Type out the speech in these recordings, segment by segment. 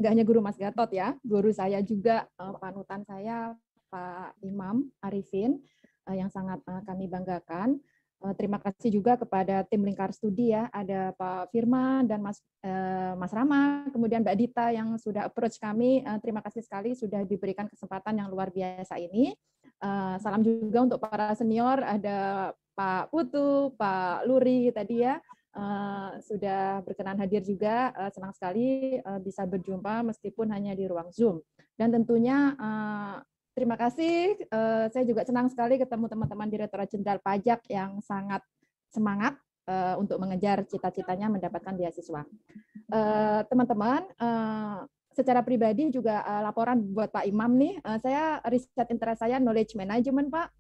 nggak hanya guru Mas Gatot ya, guru saya juga, panutan saya Pak Imam Arifin, yang sangat kami banggakan. Terima kasih juga kepada tim Lingkar Studi ya, ada Pak Firman dan Mas Rama, kemudian Mbak Dita yang sudah approach kami. Terima kasih sekali sudah diberikan kesempatan yang luar biasa ini. Salam juga untuk para senior, ada Pak Putu, Pak Luri tadi ya, sudah berkenan hadir juga. Senang sekali bisa berjumpa meskipun hanya di ruang Zoom. Dan tentunya terima kasih. Saya juga senang sekali ketemu teman-teman Direktorat Jenderal Pajak yang sangat semangat untuk mengejar cita-citanya mendapatkan beasiswa. Teman-teman, secara pribadi juga laporan buat Pak Imam nih. Saya riset interest saya knowledge management, Pak.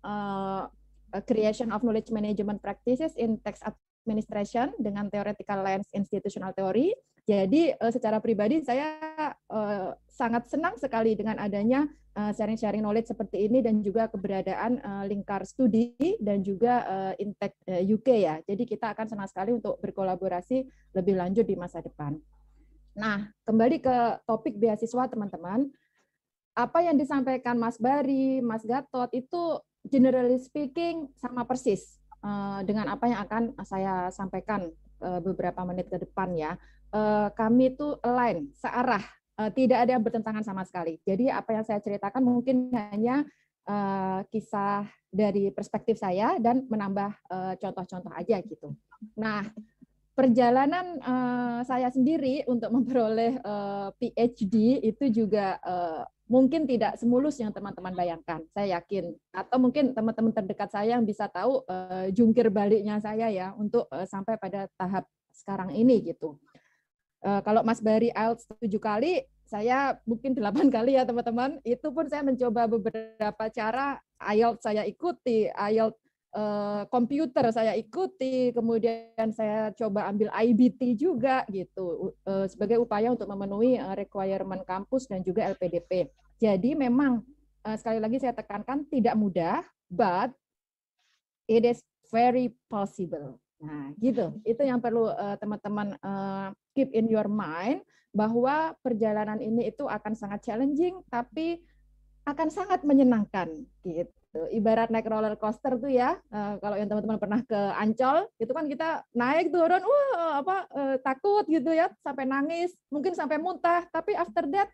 Creation of knowledge management practices in tax administration dengan theoretical lens institutional theory. Jadi secara pribadi saya sangat senang sekali dengan adanya sharing-sharing knowledge seperti ini dan juga keberadaan Lingkar Studi dan juga Intech UK ya. Jadi kita akan senang sekali untuk berkolaborasi lebih lanjut di masa depan. Nah, kembali ke topik beasiswa teman-teman. Apa yang disampaikan Mas Bari, Mas Gatot itu generally speaking sama persis dengan apa yang akan saya sampaikan beberapa menit ke depan ya. Kami itu align, searah, tidak ada yang bertentangan sama sekali. Jadi apa yang saya ceritakan mungkin hanya kisah dari perspektif saya dan menambah contoh-contoh aja gitu. Nah, perjalanan saya sendiri untuk memperoleh PhD itu juga mungkin tidak semulus yang teman-teman bayangkan, saya yakin. Atau mungkin teman-teman terdekat saya yang bisa tahu jungkir baliknya saya ya untuk sampai pada tahap sekarang ini gitu. Kalau Mas Bari IELTS 7 kali, saya mungkin 8 kali ya teman-teman. Itu pun saya mencoba beberapa cara, IELTS saya ikuti, IELTS komputer saya ikuti, kemudian saya coba ambil IBT juga gitu sebagai upaya untuk memenuhi requirement kampus dan juga LPDP. Jadi memang sekali lagi saya tekankan tidak mudah, but it is very possible. Nah, gitu. Itu yang perlu teman-teman keep in your mind bahwa perjalanan ini itu akan sangat challenging tapi akan sangat menyenangkan gitu. Ibarat naik roller coaster tuh ya, kalau yang teman-teman pernah ke Ancol, itu kan kita naik turun, takut gitu ya, sampai nangis, mungkin sampai muntah, tapi after that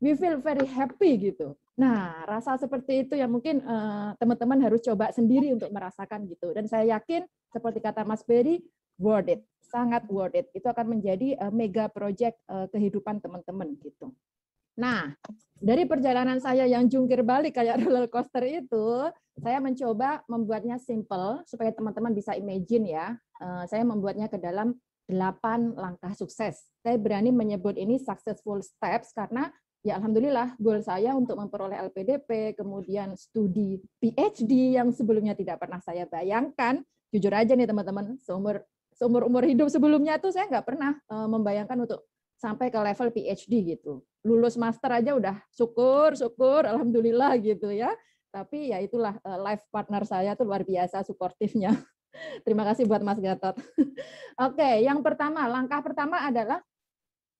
we feel very happy gitu. Nah, rasa seperti itu yang mungkin teman-teman harus coba sendiri untuk merasakan gitu. Dan saya yakin seperti kata Mas Beri, worth it, sangat worth it. Itu akan menjadi mega project kehidupan teman-teman gitu. Nah, dari perjalanan saya yang jungkir balik kayak roller coaster itu, saya mencoba membuatnya simple supaya teman-teman bisa imagine ya. Saya membuatnya ke dalam 8 langkah sukses. Saya berani menyebut ini successful steps karena ya alhamdulillah goal saya untuk memperoleh LPDP, kemudian studi PhD yang sebelumnya tidak pernah saya bayangkan. Jujur aja nih teman-teman, seumur hidup sebelumnya tuh saya nggak pernah membayangkan untuk sampai ke level PhD gitu. Lulus master aja udah syukur, alhamdulillah gitu ya. Tapi ya itulah life partner saya tuh luar biasa suportifnya. Terima kasih buat Mas Gatot. Oke, yang pertama, langkah pertama adalah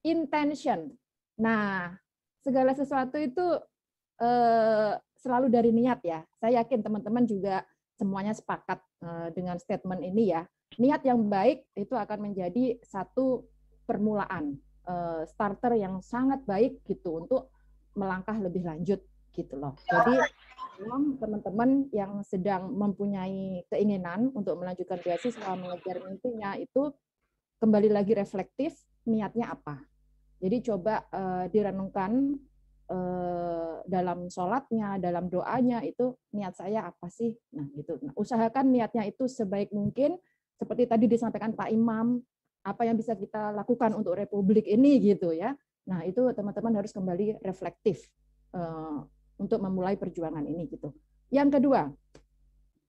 intention. Nah, segala sesuatu itu selalu dari niat ya. Saya yakin teman-teman juga semuanya sepakat dengan statement ini ya. Niat yang baik itu akan menjadi satu permulaan, starter yang sangat baik gitu untuk melangkah lebih lanjut gitu loh. Jadi teman-teman yang sedang mempunyai keinginan untuk melanjutkan beasiswa, mengejar mimpinya itu kembali lagi reflektif, niatnya apa. Jadi coba direnungkan dalam sholatnya, dalam doanya itu niat saya apa sih? Nah gitu. Nah, usahakan niatnya itu sebaik mungkin seperti tadi disampaikan Pak Imam, apa yang bisa kita lakukan untuk Republik ini gitu ya. Nah itu teman-teman harus kembali reflektif untuk memulai perjuangan ini gitu. Yang kedua,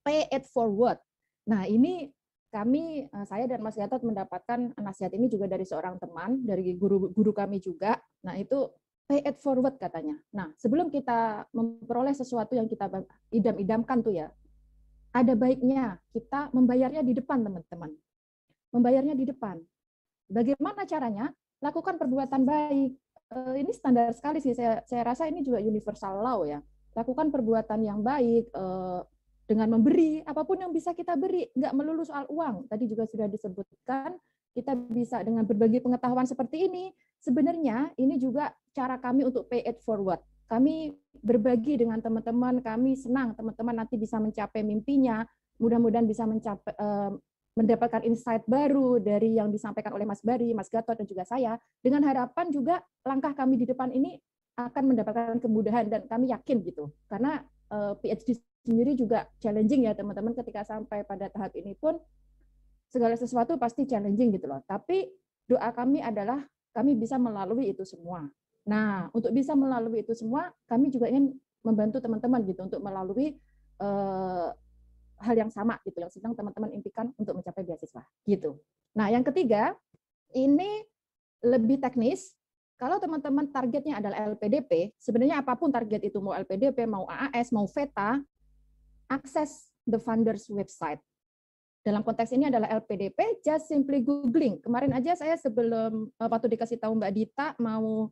pay it forward. Nah ini kami, saya dan Mas Gatot mendapatkan nasihat ini juga dari seorang teman, dari guru kami juga. Nah itu pay it forward katanya. Nah sebelum kita memperoleh sesuatu yang kita idam-idamkan tuh ya, ada baiknya kita membayarnya di depan teman-teman. Membayarnya di depan. Bagaimana caranya? Lakukan perbuatan baik. ini standar sekali sih. Saya rasa ini juga universal law ya. Lakukan perbuatan yang baik dengan memberi apapun yang bisa kita beri, nggak melulu soal uang. Tadi juga sudah disebutkan, kita bisa dengan berbagi pengetahuan seperti ini. Sebenarnya ini juga cara kami untuk pay it forward. Kami berbagi dengan teman-teman, kami senang teman-teman nanti bisa mencapai mimpinya, mudah-mudahan bisa mencapai mendapatkan insight baru dari yang disampaikan oleh Mas Bari, Mas Gatot, dan juga saya, dengan harapan juga langkah kami di depan ini akan mendapatkan kemudahan, dan kami yakin gitu. Karena PhD sendiri juga challenging ya teman-teman, ketika sampai pada tahap ini pun segala sesuatu pasti challenging gitu loh. Tapi doa kami adalah kami bisa melalui itu semua. Nah, untuk bisa melalui itu semua, kami juga ingin membantu teman-teman gitu untuk melalui hal yang sama gitu yang sedang teman-teman impikan untuk mencapai beasiswa gitu. Nah, yang ketiga ini lebih teknis. Kalau teman-teman targetnya adalah LPDP, sebenarnya apapun target itu, mau LPDP, mau AAS, mau VETA, akses the funders website. Dalam konteks ini adalah LPDP, just simply googling. Kemarin aja saya sebelum waktu dikasih tahu Mbak Dita mau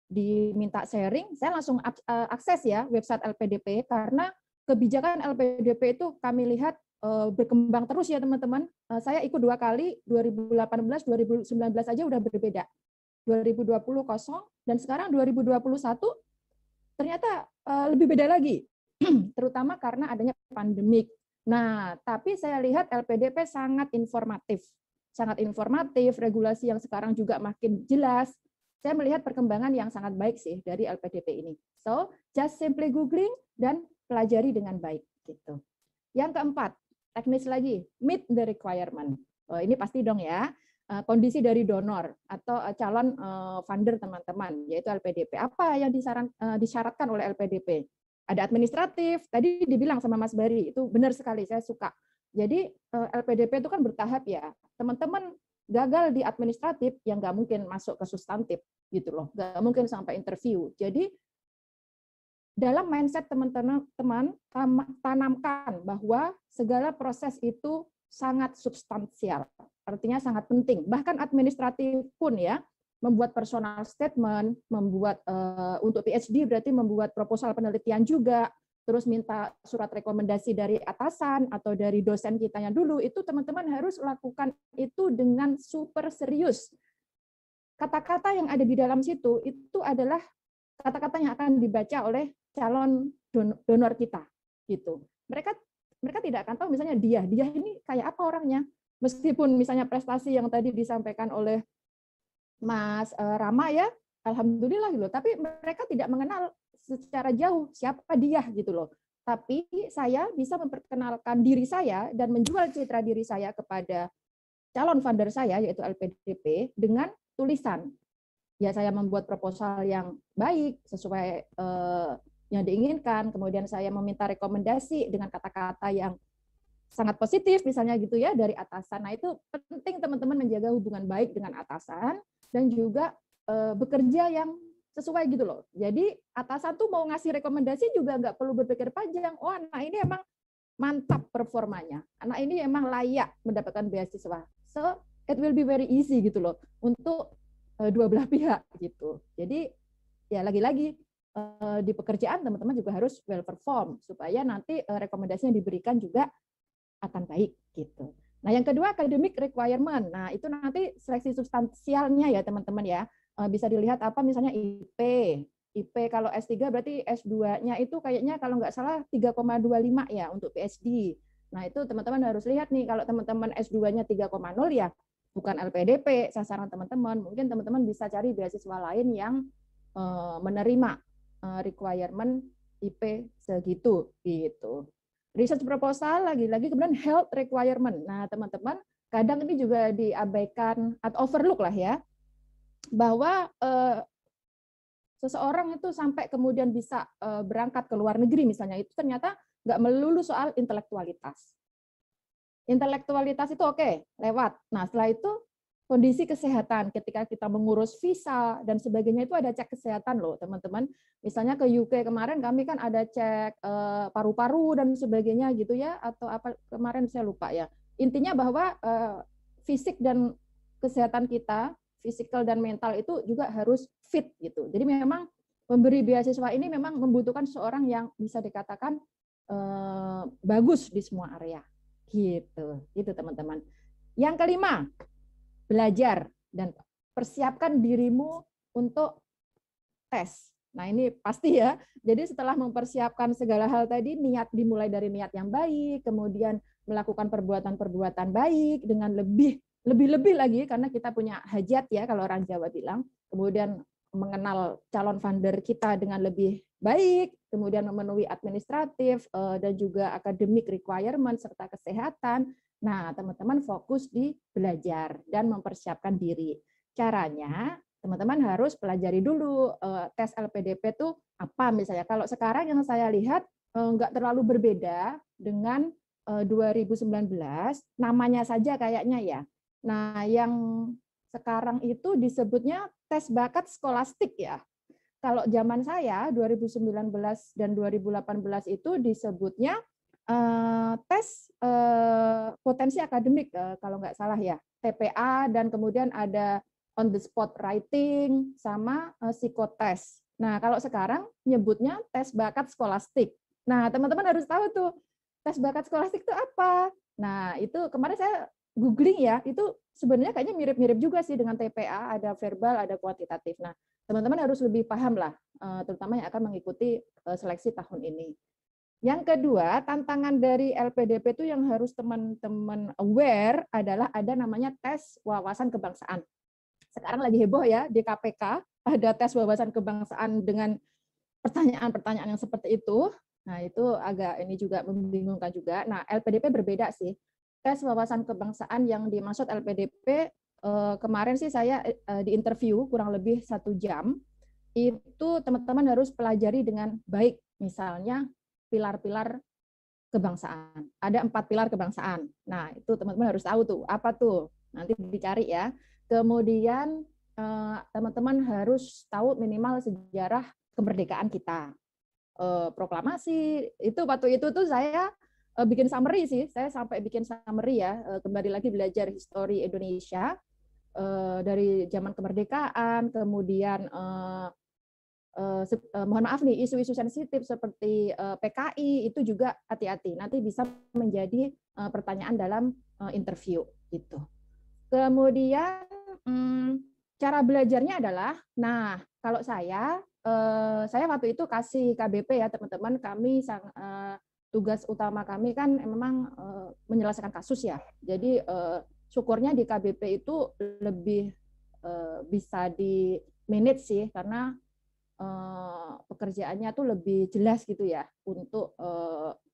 diminta sharing, saya langsung akses ya website LPDP, karena kebijakan LPDP itu kami lihat berkembang terus ya teman-teman. Saya ikut 2 kali, 2018, 2019 aja udah berbeda. 2020 kosong, dan sekarang 2021 ternyata lebih beda lagi, terutama karena adanya pandemik. Nah, tapi saya lihat LPDP sangat informatif, regulasi yang sekarang juga makin jelas. Saya melihat perkembangan yang sangat baik sih dari LPDP ini. So, just simply googling dan pelajari dengan baik gitu. Yang keempat, teknis lagi, meet the requirement. Ini pasti dong ya, kondisi dari donor atau calon funder teman-teman, yaitu LPDP. Apa yang disyaratkan oleh LPDP? Ada administratif, tadi dibilang sama Mas Bari, itu benar sekali, saya suka. Jadi LPDP itu kan bertahap ya, teman-teman gagal di administratif yang nggak mungkin masuk ke substantif gitu loh, nggak mungkin sampai interview. Jadi dalam mindset teman-teman tanamkan bahwa segala proses itu sangat substansial, artinya sangat penting. Bahkan administratif pun ya, membuat personal statement, membuat untuk PhD berarti membuat proposal penelitian juga, terus minta surat rekomendasi dari atasan atau dari dosen kitanya dulu, itu teman-teman harus lakukan itu dengan super serius. Kata-kata yang ada di dalam situ itu adalah kata-kata yang akan dibaca oleh calon donor kita gitu. Mereka tidak akan tahu misalnya dia ini kayak apa orangnya. Meskipun misalnya prestasi yang tadi disampaikan oleh Mas Rama ya, alhamdulillah gitu. Tapi mereka tidak mengenal secara jauh siapa dia gitu loh. Tapi saya bisa memperkenalkan diri saya dan menjual citra diri saya kepada calon funder saya yaitu LPDP dengan tulisan. Ya saya membuat proposal yang baik sesuai yang diinginkan, kemudian saya meminta rekomendasi dengan kata-kata yang sangat positif misalnya gitu ya dari atasan. Nah itu penting teman-teman menjaga hubungan baik dengan atasan dan juga bekerja yang sesuai gitu loh. Jadi atasan tuh mau ngasih rekomendasi juga nggak perlu berpikir panjang. Oh anak ini emang mantap performanya, anak ini emang layak mendapatkan beasiswa. So it will be very easy gitu loh untuk dua belah pihak gitu. Jadi ya lagi-lagi di pekerjaan teman-teman juga harus well perform supaya nanti rekomendasi yang diberikan juga akan baik gitu. Nah, yang kedua academic requirement. Nah, itu nanti seleksi substansialnya ya teman-teman ya. Bisa dilihat apa misalnya IP. IP kalau S3 berarti S2-nya itu kayaknya kalau nggak salah 3,25 ya untuk PhD. Nah, itu teman-teman harus lihat nih kalau teman-teman S2-nya 3,0 ya bukan LPDP sasaran teman-teman. Mungkin teman-teman bisa cari beasiswa lain yang menerima requirement IP segitu gitu. Research proposal lagi-lagi, kemudian health requirement. Nah, teman-teman, kadang ini juga diabaikan atau overlook lah ya, bahwa seseorang itu sampai kemudian bisa berangkat ke luar negeri misalnya, itu ternyata nggak melulu soal intelektualitas. Intelektualitas itu oke, lewat. Nah, setelah itu kondisi kesehatan ketika kita mengurus visa dan sebagainya itu ada cek kesehatan loh teman-teman. Misalnya ke UK kemarin kami kan ada cek paru-paru dan sebagainya gitu ya, atau apa kemarin saya lupa ya. Intinya bahwa fisik dan kesehatan kita fisikal dan mental itu juga harus fit gitu. Jadi memang pemberi beasiswa ini memang membutuhkan seorang yang bisa dikatakan bagus di semua area. Gitu teman-teman. Yang kelima, belajar dan persiapkan dirimu untuk tes. Nah ini pasti ya. Jadi setelah mempersiapkan segala hal tadi, niat dimulai dari niat yang baik, kemudian melakukan perbuatan-perbuatan baik dengan lebih lagi karena kita punya hajat ya kalau orang Jawa bilang. Kemudian mengenal calon funder kita dengan lebih baik, kemudian memenuhi administratif dan juga academic requirement serta kesehatan. Nah, teman-teman fokus di belajar dan mempersiapkan diri. Caranya teman-teman harus pelajari dulu tes LPDP itu apa misalnya. Kalau sekarang yang saya lihat nggak terlalu berbeda dengan 2019, namanya saja kayaknya ya. Nah, yang sekarang itu disebutnya tes bakat skolastik ya. Kalau zaman saya 2019 dan 2018 itu disebutnya tes potensi akademik kalau nggak salah ya, TPA, dan kemudian ada on the spot writing sama psikotes. Nah, kalau sekarang nyebutnya tes bakat skolastik. Nah, teman-teman harus tahu tuh tes bakat skolastik itu apa. Nah, itu kemarin saya googling ya, itu sebenarnya kayaknya mirip-mirip juga sih dengan TPA, ada verbal, ada kuantitatif. Nah, teman-teman harus lebih paham lah, terutama yang akan mengikuti seleksi tahun ini. Yang kedua, tantangan dari LPDP itu yang harus teman-teman aware adalah ada namanya tes wawasan kebangsaan. Sekarang lagi heboh ya di KPK, ada tes wawasan kebangsaan dengan pertanyaan-pertanyaan yang seperti itu. Nah, itu agak ini juga membingungkan juga. Nah, LPDP berbeda sih. Tes wawasan kebangsaan yang dimaksud LPDP kemarin sih saya di interview kurang lebih 1 jam. Itu teman-teman harus pelajari dengan baik. Misalnya pilar-pilar kebangsaan. Ada 4 pilar kebangsaan. Nah, itu teman-teman harus tahu tuh. Apa tuh? Nanti dicari ya. Kemudian teman-teman harus tahu minimal sejarah kemerdekaan kita. Proklamasi itu waktu itu tuh saya bikin summary sih. Saya sampai bikin summary ya. Kembali lagi belajar histori Indonesia dari zaman kemerdekaan, kemudian mohon maaf nih, isu-isu sensitif seperti PKI itu juga hati-hati. Nanti bisa menjadi pertanyaan dalam interview gitu. Kemudian cara belajarnya adalah, nah kalau saya waktu itu kasih KBP ya teman-teman, kami tugas utama kami kan memang menyelesaikan kasus ya. Jadi syukurnya di KBP itu lebih bisa di manage sih karena pekerjaannya tuh lebih jelas gitu ya untuk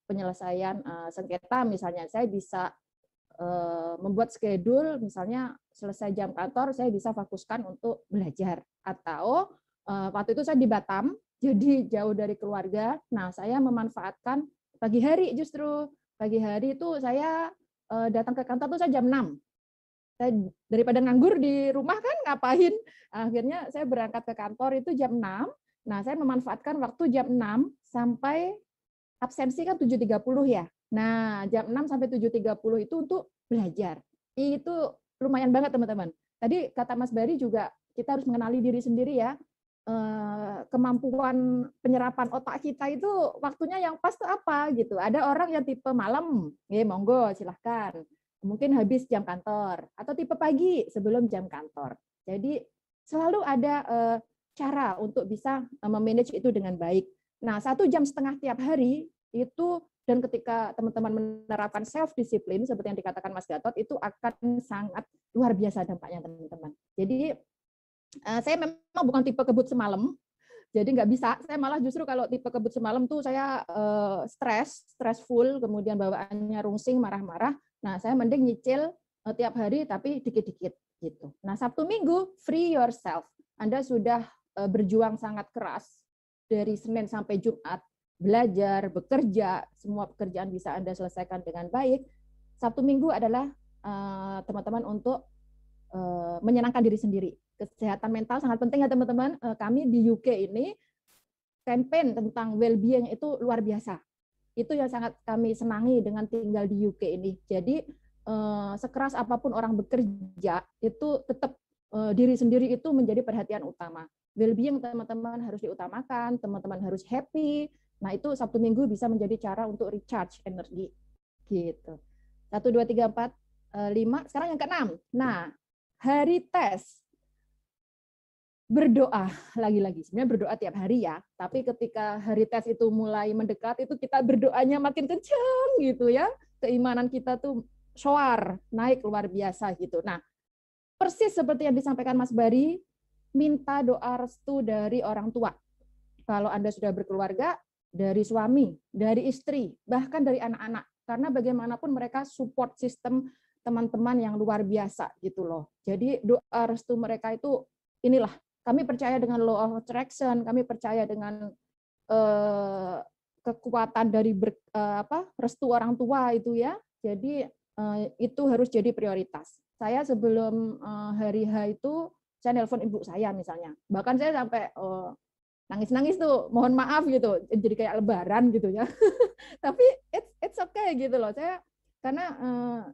penyelesaian sengketa. Misalnya saya bisa membuat schedule, misalnya selesai jam kantor saya bisa fokuskan untuk belajar. Atau waktu itu saya di Batam, jadi jauh dari keluarga. Nah, saya memanfaatkan pagi hari justru. Pagi hari itu saya datang ke kantor tuh saya jam 6. Saya daripada nganggur di rumah kan ngapain? Akhirnya saya berangkat ke kantor itu jam 6. Nah, saya memanfaatkan waktu jam 6 sampai absensi kan 7.30 ya. Nah, jam 6 sampai 7.30 itu untuk belajar. Itu lumayan banget teman-teman. Tadi kata Mas Bari juga kita harus mengenali diri sendiri ya. Kemampuan penyerapan otak kita itu waktunya yang pas tuh apa gitu. Ada orang yang tipe malam, ya monggo silahkan. Mungkin habis jam kantor atau tipe pagi sebelum jam kantor. Jadi selalu ada cara untuk bisa memanage itu dengan baik. Nah, 1,5 jam tiap hari itu, dan ketika teman-teman menerapkan self disiplin seperti yang dikatakan Mas Gatot, itu akan sangat luar biasa dampaknya teman-teman. Jadi saya memang bukan tipe kebut semalam, jadi nggak bisa. Saya malah justru kalau tipe kebut semalam tuh saya stressful, kemudian bawaannya rungsing, marah-marah. Nah, saya mending nyicil tiap hari tapi dikit-dikit gitu. Nah, Sabtu Minggu free yourself. Anda sudah berjuang sangat keras dari Senin sampai Jumat, belajar, bekerja, semua pekerjaan bisa Anda selesaikan dengan baik. Sabtu Minggu adalah teman-teman untuk menyenangkan diri sendiri. Kesehatan mental sangat penting ya teman-teman. Kami di UK ini campaign tentang well-being itu luar biasa. Itu yang sangat kami senangi dengan tinggal di UK ini. Jadi sekeras apapun orang bekerja itu tetap diri sendiri itu menjadi perhatian utama. Well-being teman-teman harus diutamakan, teman-teman harus happy. Nah, itu Sabtu Minggu bisa menjadi cara untuk recharge energi. Gitu. 1, 2, 3, 4, 5. Sekarang yang ke-6. Nah, hari tes. Berdoa lagi-lagi. Sebenarnya berdoa tiap hari ya. Tapi ketika hari tes itu mulai mendekat, itu kita berdoanya makin kencang gitu ya. Keimanan kita tuh soar, naik luar biasa gitu. Nah, persis seperti yang disampaikan Mas Bari, minta doa restu dari orang tua. Kalau Anda sudah berkeluarga, dari suami, dari istri, bahkan dari anak-anak. Karena bagaimanapun mereka support sistem teman-teman yang luar biasa gitu loh. Jadi doa restu mereka itu inilah, kami percaya dengan law of attraction, kami percaya dengan kekuatan dari restu orang tua itu ya. Jadi itu harus jadi prioritas. Saya sebelum hari H itu saya nelpon ibu saya misalnya. Bahkan saya sampai nangis-nangis tuh, mohon maaf gitu. Jadi kayak lebaran gitu ya. Tapi it's okay gitu loh. Karena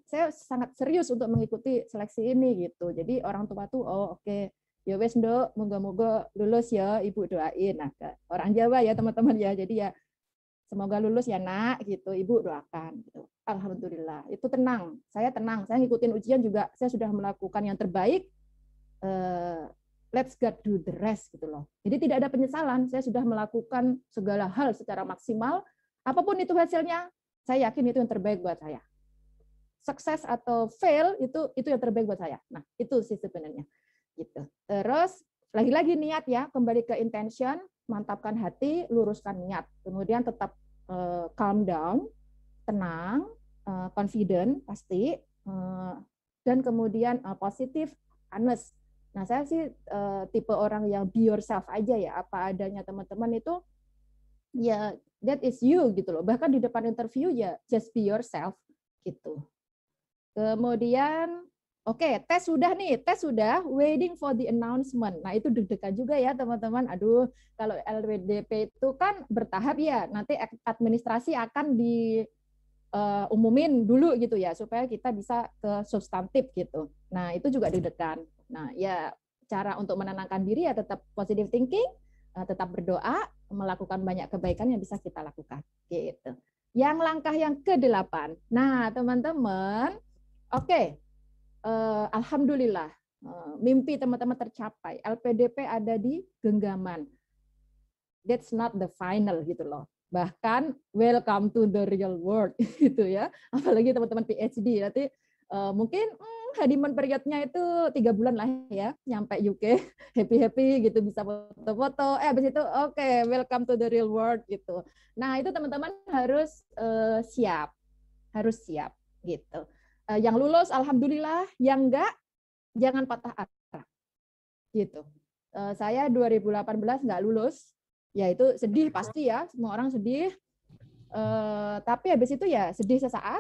saya sangat serius untuk mengikuti seleksi ini gitu. Jadi orang tua tuh oke. Ya wes Nduk, moga-moga lulus ya, Ibu doain. Nah, orang Jawa ya teman-teman ya. Jadi ya semoga lulus ya nak gitu, Ibu doakan gitu. Alhamdulillah, itu tenang. Saya tenang. Saya ngikutin ujian juga, saya sudah melakukan yang terbaik. Let's God do the rest gitu loh. Jadi tidak ada penyesalan. Saya sudah melakukan segala hal secara maksimal. Apapun itu hasilnya, saya yakin itu yang terbaik buat saya. Sukses atau fail itu yang terbaik buat saya. Nah, itu sih sebenarnya. Gitu. Terus lagi-lagi niat ya, kembali ke intention, mantapkan hati, luruskan niat. Kemudian tetap calm down, tenang, confident pasti, dan kemudian positif, honest. Nah, saya sih tipe orang yang be yourself aja ya, apa adanya teman-teman itu ya that is you gitu loh. Bahkan di depan interview ya just be yourself gitu. Kemudian oke, tes sudah, waiting for the announcement. Nah, itu deg-degan juga ya, teman-teman. Aduh, kalau LPDP itu kan bertahap ya, nanti administrasi akan diumumin dulu gitu ya, supaya kita bisa ke substantif gitu. Nah, itu juga deg-degan. Nah, ya cara untuk menenangkan diri ya tetap positive thinking, tetap berdoa, melakukan banyak kebaikan yang bisa kita lakukan. Gitu. Yang langkah yang ke-8. Nah, teman-teman, oke. Alhamdulillah, mimpi teman-teman tercapai. LPDP ada di genggaman. That's not the final gitu loh. Bahkan welcome to the real world gitu ya. Apalagi teman-teman PhD nanti mungkin honeymoon periodnya itu 3 bulan lah ya, nyampe UK happy gitu, bisa foto-foto. Habis itu oke, welcome to the real world gitu. Nah itu teman-teman harus siap gitu. Yang lulus alhamdulillah, yang enggak jangan patah arah gitu. Saya 2018 enggak lulus, ya itu sedih pasti ya, semua orang sedih. Tapi habis itu ya sedih sesaat,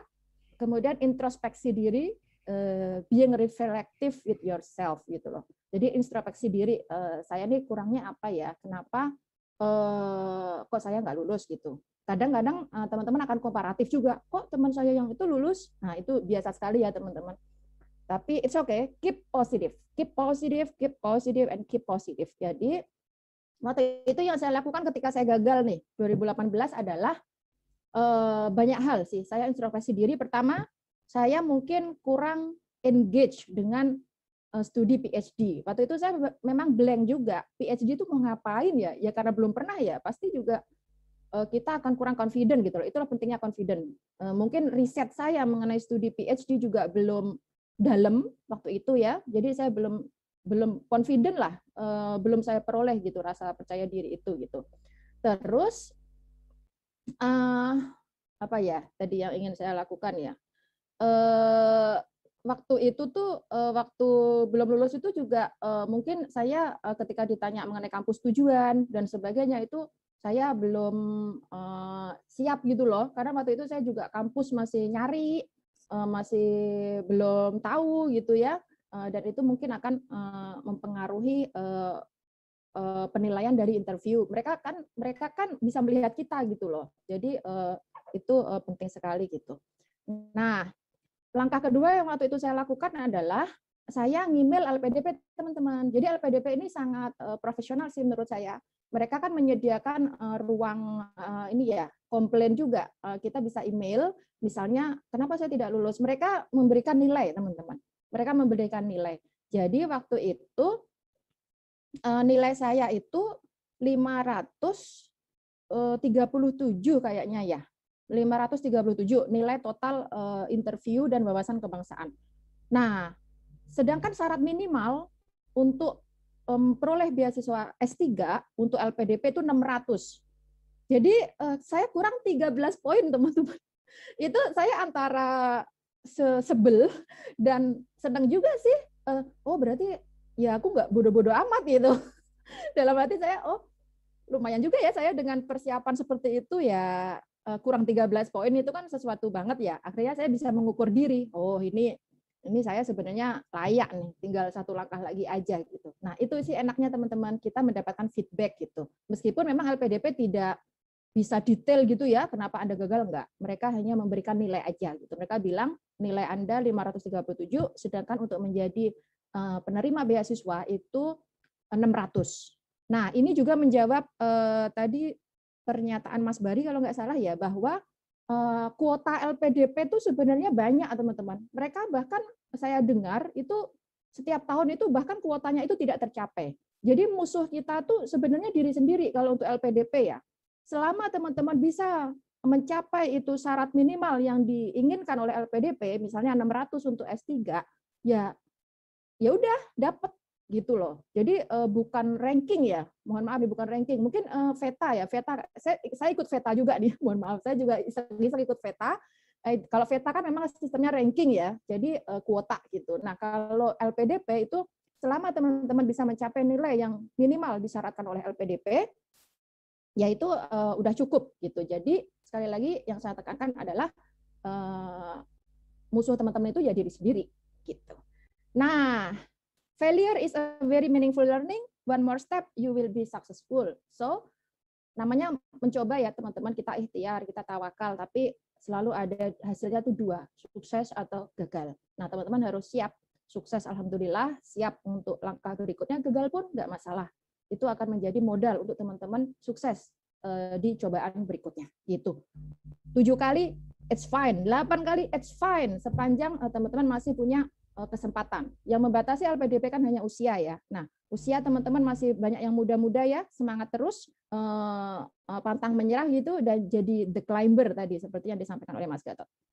kemudian introspeksi diri, being reflective with yourself gitu loh. Jadi introspeksi diri, saya nih kurangnya apa ya, kenapa kok saya nggak lulus gitu. Kadang-kadang teman-teman akan komparatif juga, kok teman saya yang itu lulus. Nah itu biasa sekali ya teman-teman. Tapi it's okay, keep positive, and keep positive. Jadi waktu itu yang saya lakukan ketika saya gagal nih 2018 adalah banyak hal sih. Saya introspeksi diri. Pertama, saya mungkin kurang engage dengan studi PhD. Waktu itu saya memang blank juga. PhD itu mau ngapain ya? Ya karena belum pernah ya. Pasti juga kita akan kurang confident gitu loh. Itulah pentingnya confident. Mungkin riset saya mengenai studi PhD juga belum dalam waktu itu ya. Jadi saya belum confident lah. Belum saya peroleh gitu rasa percaya diri itu gitu. Terus apa ya tadi yang ingin saya lakukan ya? Waktu itu tuh waktu belum lulus itu juga mungkin saya ketika ditanya mengenai kampus tujuan dan sebagainya itu saya belum siap gitu loh, karena waktu itu saya juga kampus masih nyari, masih belum tahu gitu ya, dan itu mungkin akan mempengaruhi penilaian dari interview. Mereka kan bisa melihat kita gitu loh, jadi itu penting sekali gitu. Nah, langkah kedua yang waktu itu saya lakukan adalah saya ngemail LPDP teman-teman. Jadi LPDP ini sangat profesional sih menurut saya. Mereka kan menyediakan ruang ini ya, komplain juga. Kita bisa email, misalnya kenapa saya tidak lulus. Mereka memberikan nilai teman-teman. Mereka memberikan nilai. Jadi waktu itu nilai saya itu 537 kayaknya ya. 537 nilai total interview dan wawasan kebangsaan. Nah, sedangkan syarat minimal untuk peroleh beasiswa S3 untuk LPDP itu 600. Jadi saya kurang 13 poin, teman-teman. Itu saya antara sebel dan senang juga sih. Oh, berarti ya aku nggak bodoh-bodoh amat gitu. Dalam hati saya, oh lumayan juga ya saya dengan persiapan seperti itu ya, kurang 13 poin itu kan sesuatu banget ya. Akhirnya saya bisa mengukur diri. Oh, ini saya sebenarnya layak nih, tinggal satu langkah lagi aja gitu. Nah, itu sih enaknya teman-teman, kita mendapatkan feedback gitu. Meskipun memang LPDP tidak bisa detail gitu ya, kenapa Anda gagal, enggak. Mereka hanya memberikan nilai aja gitu. Mereka bilang nilai Anda 537, sedangkan untuk menjadi penerima beasiswa itu 600. Nah, ini juga menjawab tadi pernyataan Mas Bari kalau nggak salah ya, bahwa kuota LPDP itu sebenarnya banyak teman-teman. Mereka bahkan saya dengar itu setiap tahun itu bahkan kuotanya itu tidak tercapai. Jadi musuh kita tuh sebenarnya diri sendiri kalau untuk LPDP ya. Selama teman-teman bisa mencapai itu syarat minimal yang diinginkan oleh LPDP, misalnya 600 untuk S3, ya ya udah dapat gitu loh. Jadi bukan ranking ya, mohon maaf bukan ranking. Mungkin VETA ya, VETA. Saya ikut VETA juga nih, mohon maaf. Saya juga iseng-iseng ikut VETA. Kalau VETA kan memang sistemnya ranking ya, jadi kuota gitu. Nah kalau LPDP itu selama teman-teman bisa mencapai nilai yang minimal disyaratkan oleh LPDP, ya itu udah cukup gitu. Jadi sekali lagi yang saya tekankan adalah musuh teman-teman itu ya diri sendiri gitu. Nah, failure is a very meaningful learning. One more step, you will be successful. So, namanya mencoba ya teman-teman, kita ikhtiar, kita tawakal, tapi selalu ada hasilnya tuh dua, sukses atau gagal. Nah, teman-teman harus siap. Sukses, alhamdulillah, siap untuk langkah berikutnya, gagal pun nggak masalah. Itu akan menjadi modal untuk teman-teman sukses di cobaan berikutnya. Gitu. 7 kali, it's fine. 8 kali, it's fine. Sepanjang teman-teman masih punya kesempatan. Yang membatasi LPDP kan hanya usia ya. Nah, usia teman-teman masih banyak yang muda-muda ya, semangat terus, pantang menyerah gitu, dan jadi the climber tadi seperti yang disampaikan oleh Mas Gatot.